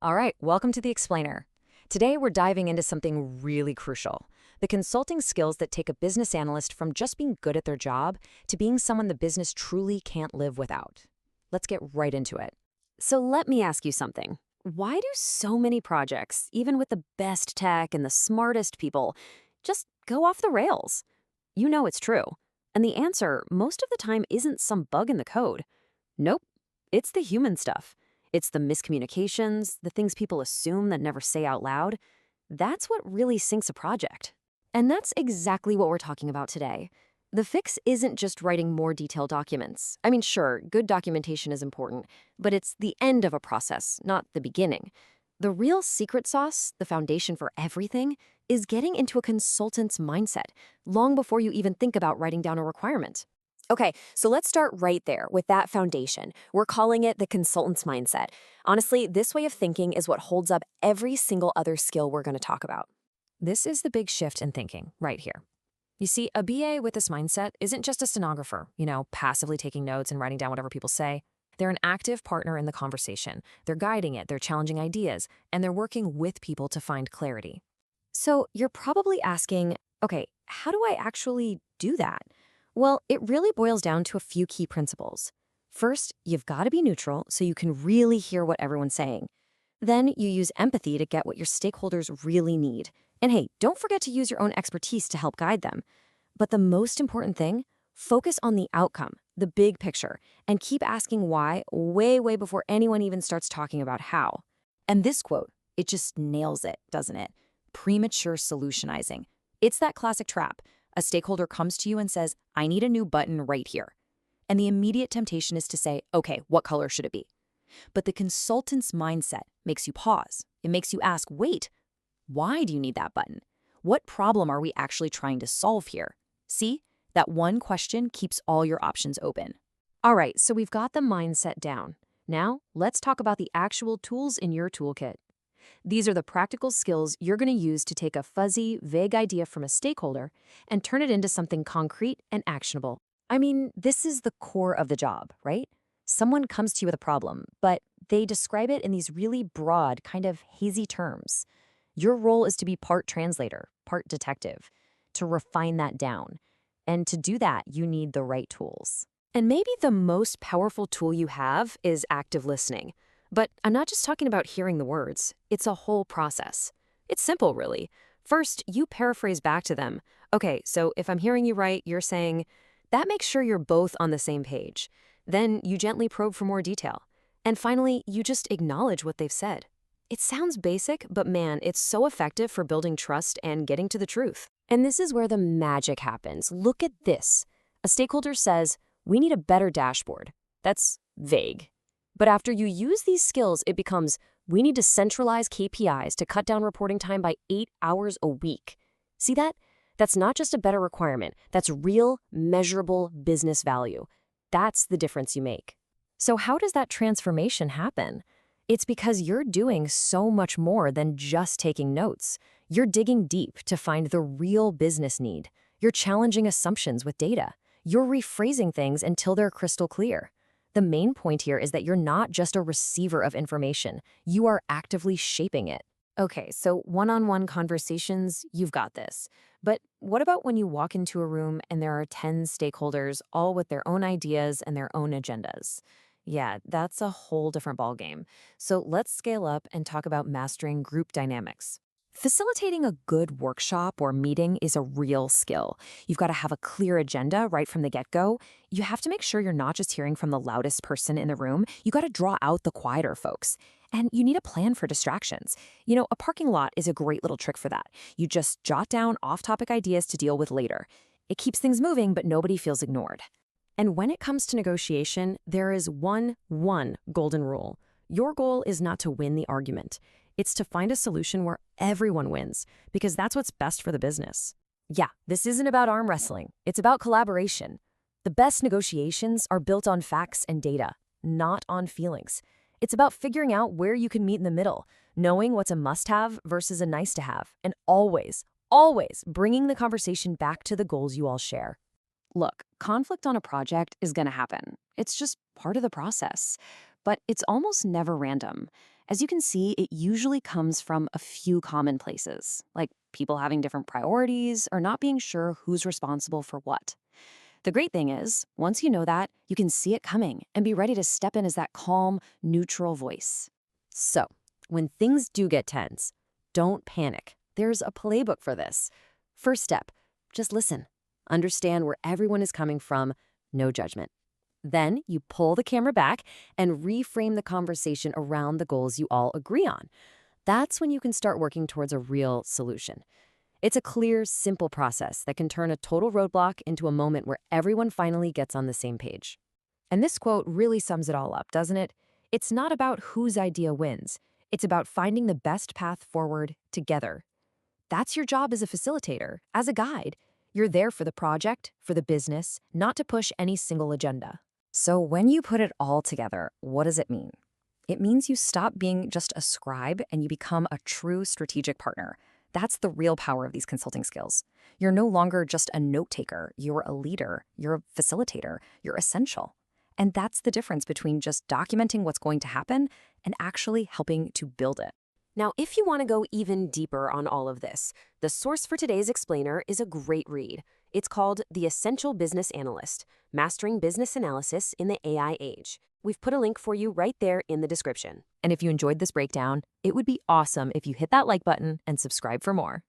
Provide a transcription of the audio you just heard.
All right, welcome to The Explainer. Today we're diving into something really crucial, the consulting skills that take a business analyst from just being good at their job to being someone the business truly can't live without. Let's get right into it. So let me ask you something. Why do so many projects, even with the best tech and the smartest people, just go off the rails? You know it's true. And the answer, most of the time, isn't some bug in the code. Nope, it's the human stuff. It's the miscommunications, the things people assume that never say out loud. That's what really sinks a project. And that's exactly what we're talking about today. The fix isn't just writing more detailed documents. I mean, sure, good documentation is important, but it's the end of a process, not the beginning. The real secret sauce, the foundation for everything, is getting into a consultant's mindset long before you even think about writing down a requirement. Okay, so let's start right there with that foundation. We're calling it the consultant's mindset. Honestly, this way of thinking is what holds up every single other skill we're going to talk about. This is the big shift in thinking right here. You see, a BA with this mindset isn't just a stenographer, passively taking notes and writing down whatever people say. They're an active partner in the conversation. They're guiding it, they're challenging ideas, and they're working with people to find clarity. So you're probably asking, okay, how do I actually do that? Well, it really boils down to a few key principles. First, you've got to be neutral so you can really hear what everyone's saying. Then you use empathy to get what your stakeholders really need. And hey, don't forget to use your own expertise to help guide them. But the most important thing, focus on the outcome, the big picture, and keep asking why way before anyone even starts talking about how. And this quote, it just nails it, doesn't it? Premature solutionizing. It's that classic trap. A stakeholder comes to you and says, I need a new button right here. And the immediate temptation is to say, okay, what color should it be? But the consultant's mindset makes you pause. It makes you ask, wait, why do you need that button? What problem are we actually trying to solve here? See, that one question keeps all your options open. All right, so we've got the mindset down. Now, let's talk about the actual tools in your toolkit. These are the practical skills you're going to use to take a fuzzy, vague idea from a stakeholder and turn it into something concrete and actionable. I mean, this is the core of the job, right? Someone comes to you with a problem, but they describe it in these really broad, kind of hazy terms. Your role is to be part translator, part detective, to refine that down. And to do that, you need the right tools. And maybe the most powerful tool you have is active listening. But I'm not just talking about hearing the words. It's a whole process. It's simple, really. First, you paraphrase back to them. Okay, so if I'm hearing you right, you're saying, that makes sure you're both on the same page. Then you gently probe for more detail. And finally, you just acknowledge what they've said. It sounds basic, but man, it's so effective for building trust and getting to the truth. And this is where the magic happens. Look at this. A stakeholder says, we need a better dashboard. That's vague. But after you use these skills, it becomes, we need to centralize KPIs to cut down reporting time by 8 hours a week. See that? That's not just a better requirement. That's real, measurable business value. That's the difference you make. So how does that transformation happen? It's because you're doing so much more than just taking notes. You're digging deep to find the real business need. You're challenging assumptions with data. You're rephrasing things until they're crystal clear. The main point here is that you're not just a receiver of information. You are actively shaping it. Okay, so one-on-one conversations, you've got this. But what about when you walk into a room and there are 10 stakeholders, all with their own ideas and their own agendas? Yeah, that's a whole different ballgame. So let's scale up and talk about mastering group dynamics. Facilitating a good workshop or meeting is a real skill. You've got to have a clear agenda right from the get-go. You have to make sure you're not just hearing from the loudest person in the room. You got to draw out the quieter folks. And you need a plan for distractions. A parking lot is a great little trick for that. You just jot down off-topic ideas to deal with later. It keeps things moving, but nobody feels ignored. And when it comes to negotiation, there is one golden rule. Your goal is not to win the argument. It's to find a solution where everyone wins, because that's what's best for the business. Yeah, this isn't about arm wrestling. It's about collaboration. The best negotiations are built on facts and data, not on feelings. It's about figuring out where you can meet in the middle, knowing what's a must-have versus a nice-to-have, and always bringing the conversation back to the goals you all share. Look, conflict on a project is going to happen. It's just part of the process. But it's almost never random. As you can see, it usually comes from a few common places, like people having different priorities or not being sure who's responsible for what. The great thing is, once you know that, you can see it coming and be ready to step in as that calm, neutral voice. So, when things do get tense, don't panic. There's a playbook for this. First step, just listen. Understand where everyone is coming from, no judgment. Then you pull the camera back and reframe the conversation around the goals you all agree on. That's when you can start working towards a real solution. It's a clear, simple process that can turn a total roadblock into a moment where everyone finally gets on the same page. And this quote really sums it all up, doesn't it? It's not about whose idea wins. It's about finding the best path forward together. That's your job as a facilitator, as a guide. You're there for the project, for the business, not to push any single agenda. So when you put it all together, what does it mean? It means you stop being just a scribe and you become a true strategic partner. That's the real power of these consulting skills. You're no longer just a note taker, you're a leader, you're a facilitator, you're essential. And that's the difference between just documenting what's going to happen and actually helping to build it. Now, if you want to go even deeper on all of this, the source for today's explainer is a great read. It's called The Essential Business Analyst, Mastering Business Analysis in the AI Age. We've put a link for you right there in the description. And if you enjoyed this breakdown, it would be awesome if you hit that like button and subscribe for more.